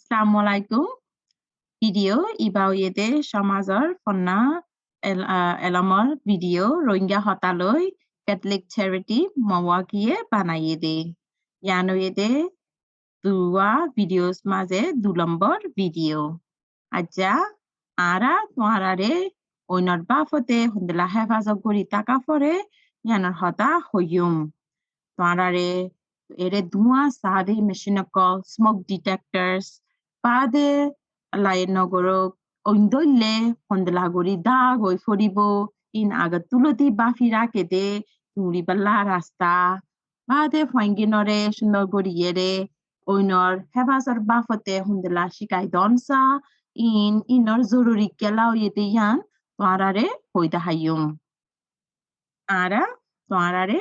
Assalamualaikum. Video ibaw yede সমাজৰ ফন্না এলামৰ ভিডিঅ' Rohingya হতালৈ Catholic Charity Milwaukee বানাইয়ে দে ইয়ানো yede দুয়া ভিডিওস মাঝে 2 নম্বর ভিডিও আজ্জা আরা তোয়ারারে ওইনর বাফতে হন্দলা হেফাজত করি টাকা পরে ইয়ানোর হতা হইয়ুম তোয়ারারে এরে ধোঁয়া সাদে মেশিন কল Smoke Detectors পাদে লাই নগরক ওইন্দলে হন্দলা গরি দা গই ফরিব ইন আগত তুলতি বাফি রাকেদে তুরি বাল্লা রাস্তা পাদে ফাইঙ্গিনরে সুন্দর গরি এরে ওইনর হেফাজত বাফতে হন্দলা শিকাই দনসা ইনর জরুরি কেলাও ইয়েতে ইয়ান তোয়ারারে হইদা হাইয়ুম আরা তোয়ারারে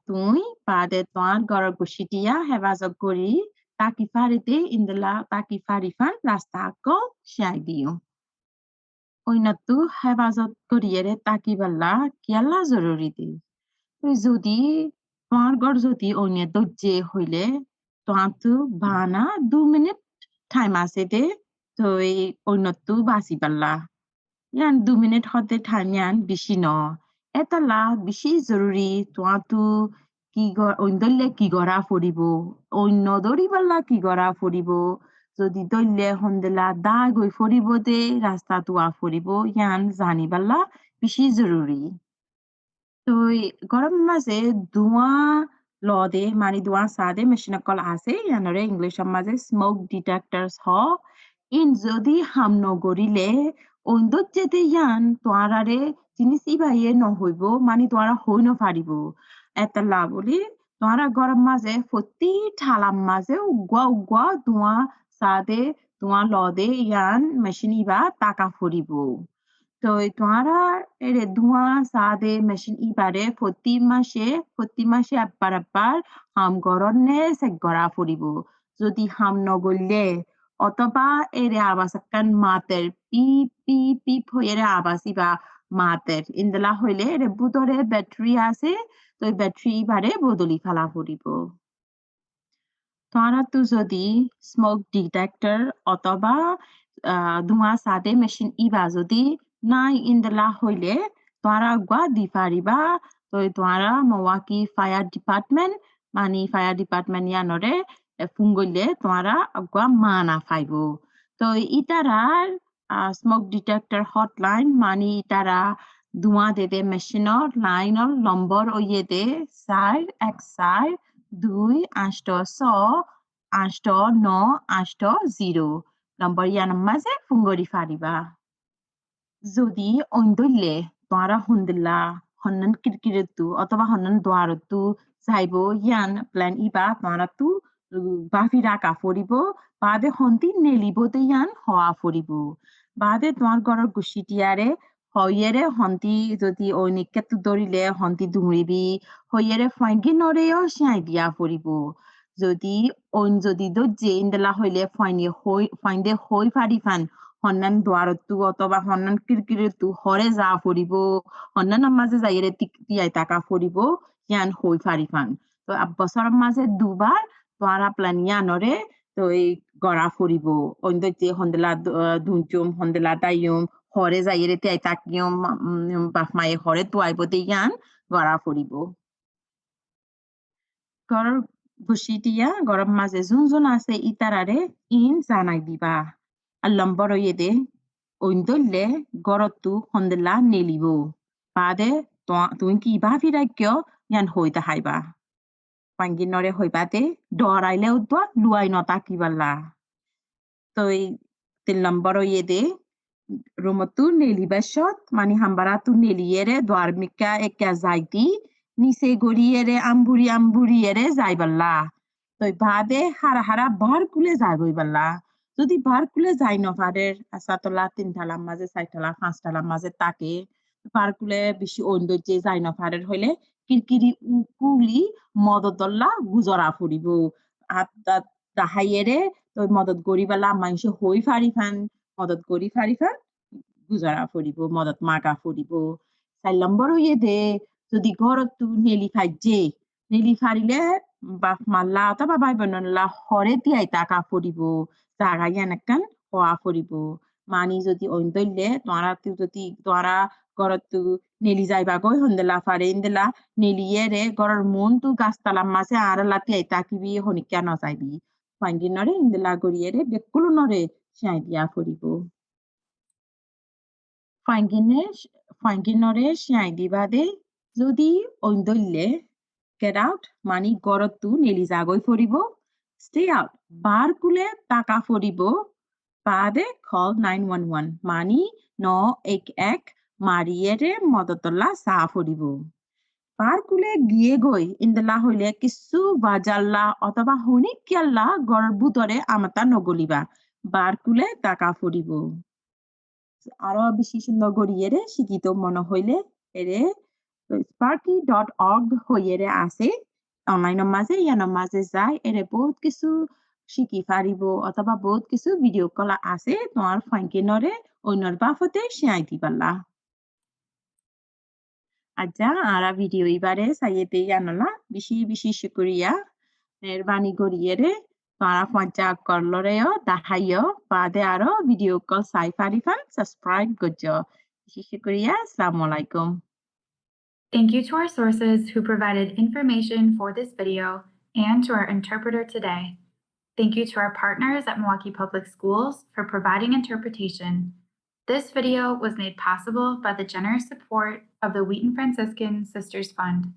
তুই পাদে তোয়ার গড় গুছিটিয়া হেফাজত করি তাকি ফারিতে ইন্দলা তাকি ফারিফান রাস্তা কো শিয়াই দিও ওইনাতু হেফাজত করিয়েরে তাকি বাল্লা কিয়ালা জরুরি দে তুই যদি তোয়ার গড় যদি অন্য দজ্জে হইলে তোয়াতু বানা 2 মিনিট টাইম আছে দে তুই ওইনাতু বাসি বাল্লা ইয়ান 2 মিনিট হতে টাইম ইয়ান বেশি ন এতলা বেশি জরুরি তোয়াতু কি দল্লে কি গড়া ফরিব অন্য দরি বাল্লা কি গড়া ফরিব যদি দল্লে হন্দলা দা গই ফরিব দে রাস্তা তুয়া ফরিব ইয়ান জানি বাল্লা বেশি জরুরি তো গরম মাঝে ধোঁয়া লদে মানে ধোঁয়া সাদে মেশিন কল আছে ইয়ানরে ইংলিশ মাঝে স্মোক ডিটেক্টরস হ ইন যদি হাম নগরিলে ওন্দত যেতে ইয়ান তোয়ারারে জিনিস ইবাইয়ে নহইব মানে তোয়ারা হই ন পারিব এতলা বলি তোয়ারা গরম মাঝে প্রতি ঠালাম মাঝে উগুয়া উগুয়া ধোঁয়া সাদে ধোঁয়া লদে ইয়ান মেশিন ইবা টাকা ফরিব তো তোমরা এর ধোঁয়া সাদে মেশিন ইবারে প্রতি মাসে আব্বার হাম গরনে সে গড়া ফুরিব যদি হাম নগরলে অথবা এরে আবাসাকান মাতের পিপ পিপ পিপ হয়ে আবাস ইবা মাতের ইন্দলা হইলে এর বুতরে ব্যাটারি আছে তো ব্যাটারি ইবারে বদলি ফেলা ফুরিব তোমরা তো যদি স্মোক ডিটেক্টর অথবা ধোঁয়া সাদে মেশিন ইবা যদি নাই ইন্দলা হইলে তোমরা গা দি পারিবা তো তোমরা Milwaukee Fire Department মানে ফায়ার ডিপার্টমেন্ট ইয়ানরে ফোন করলে তোমরা গা মানা পাইব তো ইতারার স্মোক ডিটেক্টর হটলাইন মানে ইতারা ধোঁয়া দেদে মেশিনর লাইনর নম্বর ওইয়ে দে 418-2 8-9-8-0 নম্বর ইয়ান মাঝে ফোন করি পারিবা যদি অন্দলে তোমরা হন্দলা হন্নন কিরকিরেতু অথবা হন্নন দোয়ারতু যাইব ইয়ান প্ল্যান ইবা তোমরা তু বাফি রাখা ফরিব বাদে হন্তি নেলিবতে ইয়ান হওয়া ফরিব বাদে তোমার ঘরের গুছিটিয়ারে হইয়েরে হন্তি যদি ঐনিকেতু দরিলে হন্তি দুমরিবি হইয়েরে ফাইগি নরেও সিয়াই দিয়া ফরিব যদি যদি দজ্জে ইন্দলা হইলে ফাইন্দে হই ফারি ফান হন্নান দোয়ারতু অথবা হন্নান কিরকিরেতু হরে যা ফরিব হন্নান মাঝে যাইরে তিয়াই টাকা ফরিব ইয়ান হই ফারি ফান তো বছরের মাঝে দুবার তোয়ারা প্ল্যান ইয়ানরে তো এই গড়া ফরিব অন্য যে হন্দলা ধুঞ্চুম হন্দলা দাইয়ুম হরে যাইরে তিয়াই তাকিয়ম বাপ মায়ে হরে তোয়াইব দে ইয়ান গড়া ফরিব গড়র ঘুষিটিয়া গরম মাঝে যোন আছে ইতারারে ইন জানাই দিবা আর লম্বর দে ঐন্দলে গড়তু হন্দলা নেলিব বাদে তুমি কি ভাবি রাখ্য ইয়ান হইতা হাইবা পাঙ্গিনরে হইবাতে ডরাইলে উদ্বা লুয়াই নতা কিবাল্লা তো 3 নম্বর দে রুমতু নেলিবাসত মানে হাম্বারা তু নেলিয়েরে দোয়ারমিকা একা যাইতি নিচে গড়িয়েরে আম্বুরিয়েরে যাইবাল্লা তো বাদে হারা বার কুলে যাইবাল্লা যদি বার কুলে যাই নপারে সাতলা 3 তালার মাঝে 4 তালা 5 তালার মাঝে তাকে বার কুলে বেশি ঐন্দর্যে যাই নপারে হইলে কিরকিরি উকুলি মদতল্লা গুজরা ফুরিব তাহাইয়েরে তো মদত গরিবালা মানুষ হই ফারি ফান মদত গরি ফারি ফান গুজরা ফুরিব মদত মাগা ফুরিব 4 নম্বর দে যদি ঘরত তু নেলি ফাইজে নেলি ফারিলে বাপ মাল্লা অথবা বাই বনলা হরে দিয়াই টাকা ফুরিব জাগাই এনেকান হওয়া ফুরিব মানি যদি অইন্দলে তোরা ঘরত নেলি যাইবা গই হন্দেলা ফারে ইন্দেলা নেলিয়ে রে ঘরের মন তু গাছতালার মাঝে আর লাতি আই তাকিবি হনিকা ন যাইবি ফাইন্দি নরে ইন্দেলা গড়িয়ে রে বেকুলো নরে সিয়াই দিয়া ফুরিব ফাইঙ্গিনরে সিয়াই দিবাদে যদি অইন্দলে get out মানি গরতু নেলি জাগই ফরিব stay out বার কুলে টাকা ফরিব বাদে call 911 মানি ন এক এক মারিয়েরে মদতলা সা ফরিব বার কুলে গিয়ে গই ইন্দলা হইলে কিছু বাজাল্লা অথবা হনিকিয়াল্লা গড় বুতরে আমাতা নগলিবা বার কুলে টাকা ফরিব আরো বেশি সুন্দর গড়িয়েরে শিক্ষিত মনে হইলে এরে sparky.org হইয়েরে আছে অনলাইনের মাঝে ইয়ানোর মাঝে যায় এরে বহুত কিছু শিখি পারিব অথবা বহুত কিছু ভিডিও কলা আছে তোমার ফাইনকে অন্যর বাফতে শেয়ার দিবাল্লা আচ্ছা আরা ভিডিও এবারে সাইয়েতে জানলা বেশি বেশি শুকরিয়া মেহরবানি করিয়েরে তারা পঞ্চা করলরেও দেখাইও বাদে আরো ভিডিও কল সাই ফারিফান সাবস্ক্রাইব করছো বেশি শুকরিয়া আসসালামু আলাইকুম Thank you to our sources who provided information for this video and to our interpreter today. Thank you to our partners at Milwaukee Public Schools for providing interpretation. This video was made possible by the generous support of the Wheaton Franciscan Sisters Fund.